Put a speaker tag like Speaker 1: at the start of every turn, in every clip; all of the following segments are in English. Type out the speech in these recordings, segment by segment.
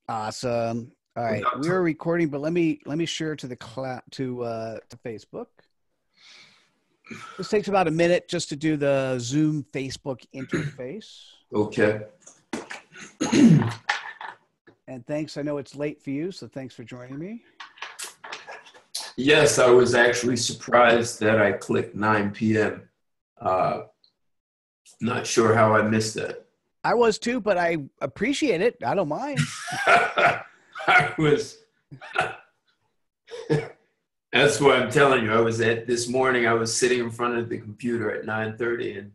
Speaker 1: Awesome. All right,
Speaker 2: Without
Speaker 1: we are recording, but let me share to the to Facebook. This takes about a minute just to do the Zoom Facebook interface.
Speaker 2: okay.
Speaker 1: And thanks. I know it's late for you, so thanks for joining me.
Speaker 2: Yes, I was actually surprised that I clicked 9 p.m. Not sure how I missed that.
Speaker 1: I was too, but I appreciate it. I don't mind.
Speaker 2: I was. That's what I'm telling you. I was at this morning. I was sitting in front of the computer at 9:30, and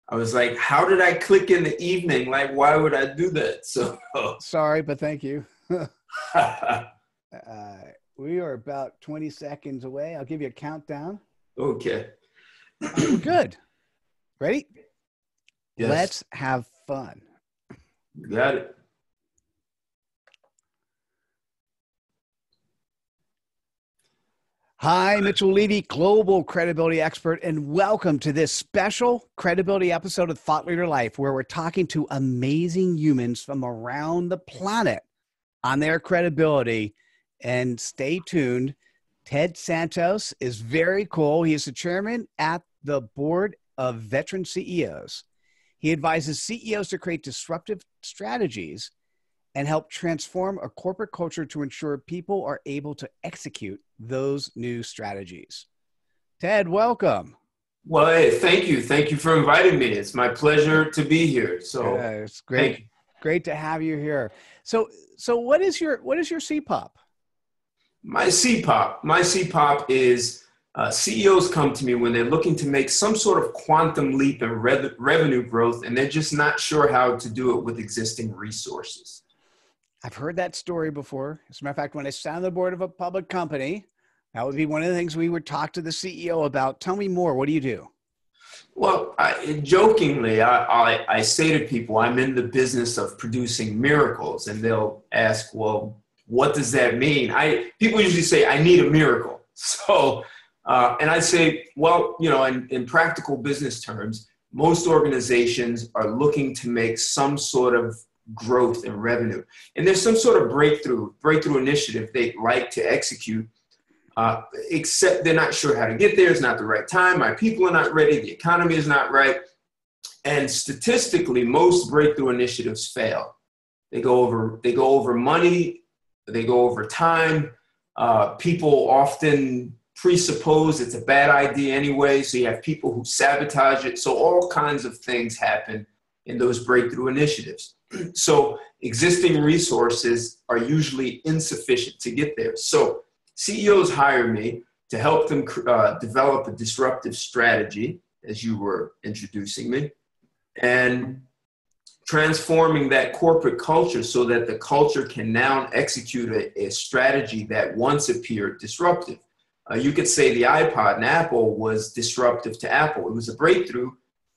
Speaker 2: I was like, "How did I click in the evening? Like, why would I do that?" So,
Speaker 1: Sorry, but thank you. We are about 20 seconds away. I'll give you a countdown.
Speaker 2: okay.
Speaker 1: We're good. Ready?
Speaker 2: Yes.
Speaker 1: Let's have fun.
Speaker 2: You got it.
Speaker 1: Hi, Mitchell Levy, global credibility expert, and welcome to this special credibility episode of Thought Leader Life, where we're talking to amazing humans from around the planet on their credibility. And stay tuned. Ted Santos is very cool. He is the chairman at the board of veteran CEOs. He advises CEOs to create disruptive strategies and help transform a corporate culture to ensure people are able to execute those new strategies. Ted, welcome.
Speaker 2: Well, hey, thank you. Thank you for inviting me. It's my pleasure to be here. So,
Speaker 1: It's great. Great to have you here. So what is your CPOP?
Speaker 2: My CPOP is CEOs come to me when they're looking to make some sort of quantum leap in revenue growth, and they're just not sure how to do it with existing resources.
Speaker 1: I've heard that story before. As a matter of fact, when I sat on the board of a public company, that would be one of the things we would talk to the CEO about. Tell me more. What do you do?
Speaker 2: Well, jokingly, I say to people, I'm in the business of producing miracles, and they'll ask, well, what does that mean? People usually say, I need a miracle. So, and I say, well, in practical business terms, most organizations are looking to make some sort of growth in revenue. And there's some sort of breakthrough initiative they'd like to execute, except they're not sure how to get there. It's not the right time. My people are not ready. The economy is not right. And statistically, most breakthrough initiatives fail. They go over money. They go over time. People often presuppose it's a bad idea anyway. So you have people who sabotage it. So all kinds of things happen in those breakthrough initiatives. So existing resources are usually insufficient to get there. So CEOs hire me to help them develop a disruptive strategy, as you were introducing me, and transforming that corporate culture so that the culture can now execute a strategy that once appeared disruptive. You could say the iPod and Apple was disruptive to Apple. It was a breakthrough,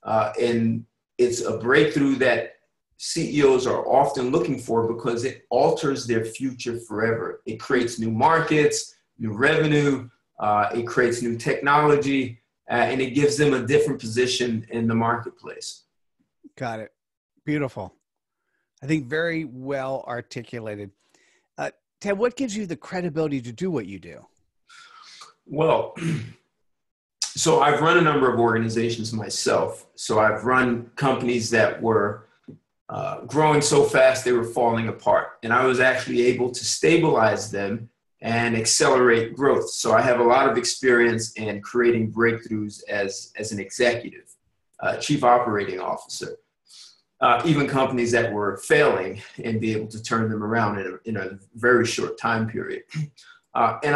Speaker 2: and it's a breakthrough that CEOs are often looking for because it alters their future forever. It creates new markets, new revenue, it creates new technology, and it gives them a different position in the marketplace.
Speaker 1: Got it. Beautiful. I think very well articulated. Ted, what gives you the credibility to do what you do?
Speaker 2: Well, so I've run a number of organizations myself. So I've run companies that were growing so fast they were falling apart. And I was actually able to stabilize them and accelerate growth. So I have a lot of experience in creating breakthroughs as an executive, chief operating officer. Even companies that were failing and be able to turn them around in a very short time period. And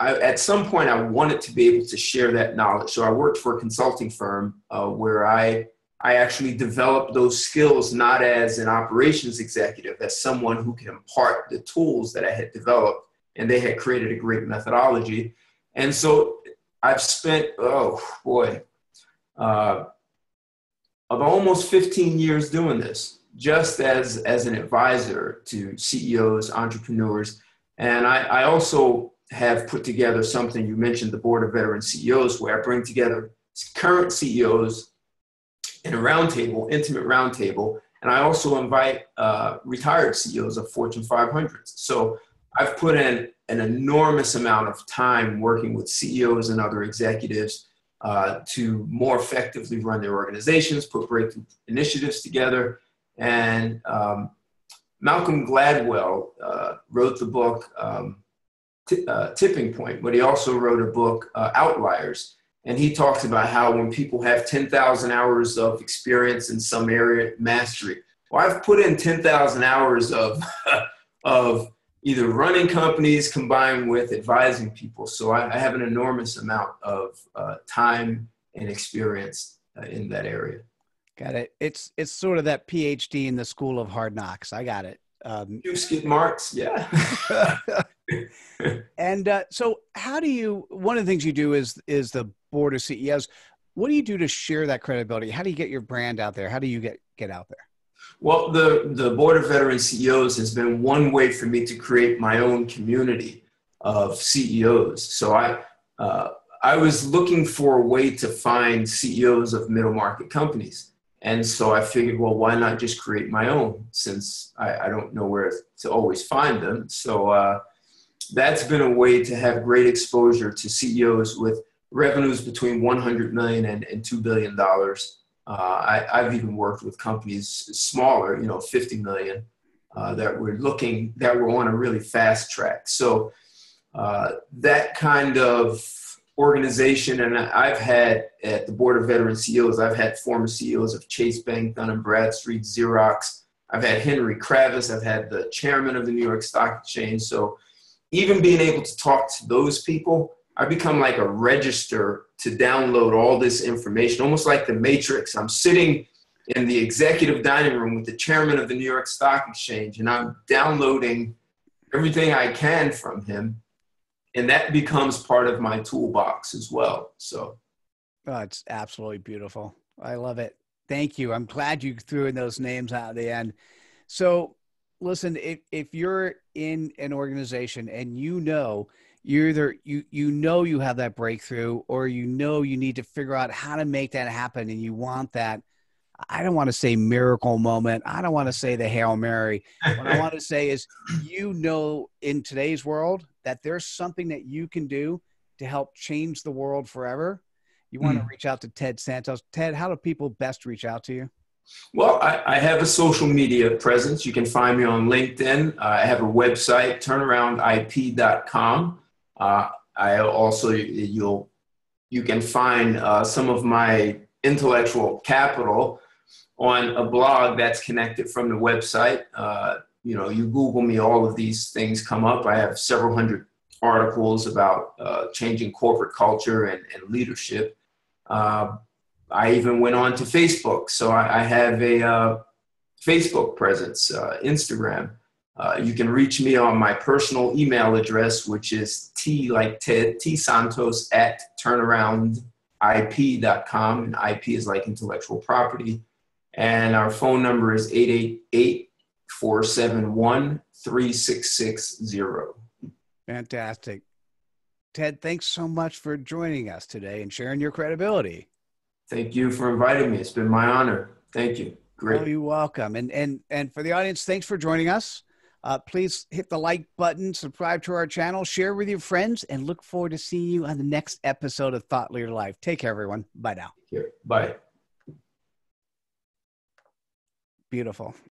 Speaker 2: at some point, I wanted to be able to share that knowledge. So I worked for a consulting firm where I actually developed those skills, not as an operations executive, as someone who can impart the tools that I had developed, and they had created a great methodology. And so I've spent, of almost 15 years doing this, just as an advisor to CEOs, entrepreneurs. And I also have put together something, you mentioned the Board of Veteran CEOs, where I bring together current CEOs in a roundtable, intimate roundtable, And I also invite retired CEOs of Fortune 500s. So I've put in an enormous amount of time working with CEOs and other executives to more effectively run their organizations, put breakthrough initiatives together. And Malcolm Gladwell wrote the book Tipping Point, but he also wrote a book, Outliers. And he talks about how when people have 10,000 hours of experience in some area, mastery. Well, I've put in 10,000 hours of, of either running companies combined with advising people. So I have an enormous amount of time and experience in that area.
Speaker 1: Got it. It's sort of that PhD in the School of Hard Knocks. I got it.
Speaker 2: You skid marks, yeah.
Speaker 1: And so how do you, one of the things you do is the board of CEOs. What do you do to share that credibility? How do you get your brand out there? How do you get out there?
Speaker 2: Well, the Board of Veteran CEOs has been one way for me to create my own community of CEOs. So I was looking for a way to find CEOs of middle market companies. And so I figured, well, why not just create my own, since I don't know where to always find them. So that's been a way to have great exposure to CEOs with revenues between $100 million and $2 billion. I've even worked with companies smaller, 50 million, that were on a really fast track. So that kind of organization, and I've had at the Board of Veteran CEOs, I've had former CEOs of Chase Bank, Dun & Bradstreet, Xerox. I've had Henry Kravis. I've had the chairman of the New York Stock Exchange. So even being able to talk to those people, I become like a register to download all this information, almost like the Matrix. I'm sitting in the executive dining room with the chairman of the New York Stock Exchange, and I'm downloading everything I can from him. And that becomes part of my toolbox as well. So,
Speaker 1: oh, it's absolutely beautiful. I love it. Thank you. I'm glad you threw in those names out at the end. So listen, if you're in an organization and you're either you have that breakthrough, or you need to figure out how to make that happen, and you want that, I don't want to say miracle moment, I don't want to say the Hail Mary. What I want to say is, in today's world, that there's something that you can do to help change the world forever. You want to reach out to Ted Santos. Ted, how do people best reach out to you?
Speaker 2: Well, I have a social media presence. You can find me on LinkedIn. I have a website, turnaroundip.com. I also, you can find some of my intellectual capital on a blog that's connected from the website. You Google me, all of these things come up. I have several hundred articles about changing corporate culture and leadership. I even went on to Facebook. So I have a Facebook presence, Instagram. You can reach me on my personal email address, which is T like Ted, Santos at turnaroundip.com. And IP is like intellectual property. And our phone number is 888-471-3660.
Speaker 1: Fantastic. Ted, thanks so much for joining us today and sharing your credibility.
Speaker 2: Thank you for inviting me. It's been my honor. Thank you. Great.
Speaker 1: Oh, you're welcome. And for the audience, thanks for joining us. Please hit the like button, subscribe to our channel, share with your friends, and look forward to seeing you on the next episode of Thought Leader Life. Take care, everyone. Bye now.
Speaker 2: Here. Bye.
Speaker 1: Beautiful.